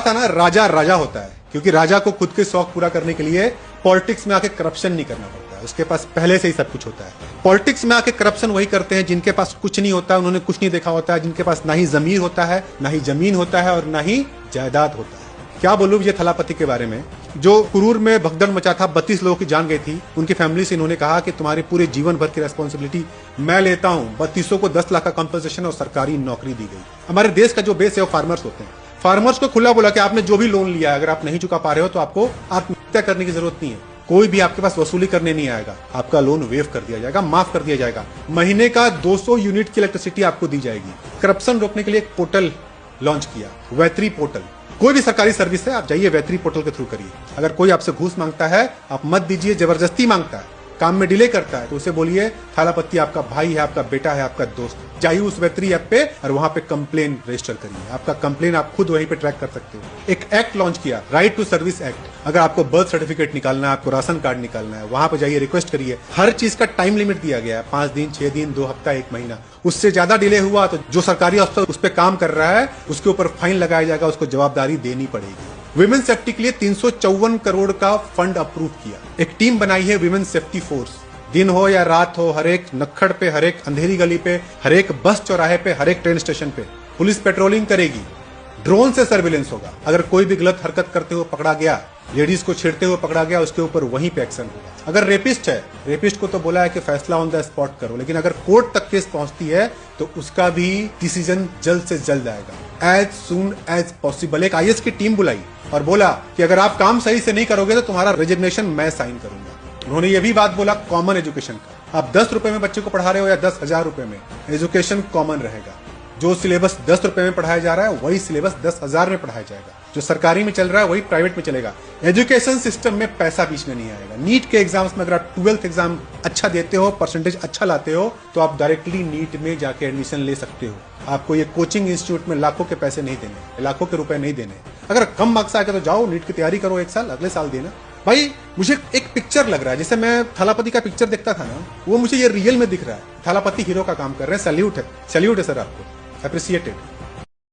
था ना, राजा राजा होता है क्योंकि राजा को खुद के शौक पूरा करने के लिए पॉलिटिक्स में आके करप्शन नहीं करना पड़ता है, उसके पास पहले से ही सब कुछ होता है। पॉलिटिक्स में आके करप्शन वही करते हैं जिनके पास कुछ नहीं होता है, उन्होंने कुछ नहीं देखा होता है, जिनके पास ना ही जमीर होता है, ना ही जमीन होता है और ना ही जायदाद होता है। क्या बोलूं विजय थालापति के बारे में, जो कुरूर में भगदड़ मचा था, 32 लोगों की जान गई थी। उनकी फैमिली से इन्होंने कहा कि तुम्हारे पूरे जीवन भर की रेस्पॉन्सिबिलिटी मैं लेता हूं। 32 को 10 लाख का कंपनसेशन और सरकारी नौकरी दी गई। हमारे देश का जो बेस है वो फार्मर्स होते हैं। फार्मर्स को खुला बोला कि आपने जो भी लोन लिया है, अगर आप नहीं चुका पा रहे हो तो आपको आत्महत्या करने की जरूरत नहीं है, कोई भी आपके पास वसूली करने नहीं आएगा, आपका लोन वेव कर दिया जाएगा, माफ कर दिया जाएगा। महीने का 200 यूनिट की इलेक्ट्रिसिटी आपको दी जाएगी। करप्शन रोकने के लिए एक पोर्टल लॉन्च किया, वैत्री पोर्टल। कोई भी सरकारी सर्विस है, आप जाइए वैत्री पोर्टल के थ्रू करिए। अगर कोई आपसे घूस मांगता है आप मत दीजिए, जबरदस्ती मांगता है, काम में डिले करता है तो उसे बोलिए थालापति आपका भाई है, आपका बेटा है, आपका दोस्त। जाइए उस वैत्री ऐप पे और वहां पे कंप्लेन रजिस्टर करिए। आपका कंप्लेन आप खुद वहीं पे ट्रैक कर सकते हो। एक एक्ट लॉन्च किया, राइट टू सर्विस एक्ट। अगर आपको बर्थ सर्टिफिकेट निकालना है, आपको राशन कार्ड निकालना है, वहां पे जाइए, रिक्वेस्ट करिए। हर चीज का टाइम लिमिट दिया गया है, 5 दिन, 6 दिन, 2 हफ्ता, 1 महीना। उससे ज्यादा डिले हुआ तो जो सरकारी अफसर उस पर काम कर रहा है उसके ऊपर फाइन लगाया जाएगा, उसको जवाबदारी देनी पड़ेगी। विमेन सेफ्टी के लिए 354 करोड़ का फंड अप्रूव किया। एक टीम बनाई है विमेन सेफ्टी फोर्स। दिन हो या रात हो, हर एक नक्खड़ पे, हर एक अंधेरी गली पे, हर एक बस चौराहे पे, हर एक ट्रेन स्टेशन पे पुलिस पेट्रोलिंग करेगी। ड्रोन से सर्विलेंस होगा। अगर कोई भी गलत हरकत करते हुए पकड़ा गया, लेडीज को छेड़ते हुए पकड़ा गया, उसके ऊपर वहीं पे एक्शन होगा। अगर रेपिस्ट है, रेपिस्ट को तो बोला है कि फैसला ऑन द स्पॉट करो, लेकिन अगर कोर्ट तक केस पहुंचती है तो उसका भी डिसीजन जल्द से जल्द आएगा, एज सून एज पॉसिबल। एक IAS की टीम बुलाई और बोला कि अगर आप काम सही से नहीं करोगे तो तुम्हारा रेजिग्नेशन मैं साइन करूंगा। उन्होंने ये भी बात बोला कॉमन एजुकेशन का। आप 10 रुपए में बच्चे को पढ़ा रहे हो या 10,000 रुपए में, एजुकेशन कॉमन रहेगा। जो सिलेबस 10 रुपए में पढ़ाया जा रहा है वही सिलेबस 10,000 में पढ़ाया जाएगा। जो सरकारी में चल रहा है वही प्राइवेट में चलेगा। एजुकेशन सिस्टम में पैसा बीच में नहीं आएगा। नीट के एग्जाम्स में अगर आप 12th एग्जाम अच्छा देते हो, परसेंटेज अच्छा लाते हो, तो आप डायरेक्टली नीट में जाके एडमिशन ले सकते हो। आपको ये कोचिंग इंस्टीट्यूट में लाखों के पैसे नहीं देने, लाखों के रुपए नहीं देने। अगर कम मार्क्स आएगा तो जाओ नीट की तैयारी करो 1 साल, अगले साल देना। भाई मुझे एक पिक्चर लग रहा है, जैसे मैं थालापति का पिक्चर देखता था ना, वो मुझे ये रियल में दिख रहा है। थालापति हीरो का काम कर रहे हैं। सैल्यूट है सर आपको, अप्रिशिएटेड।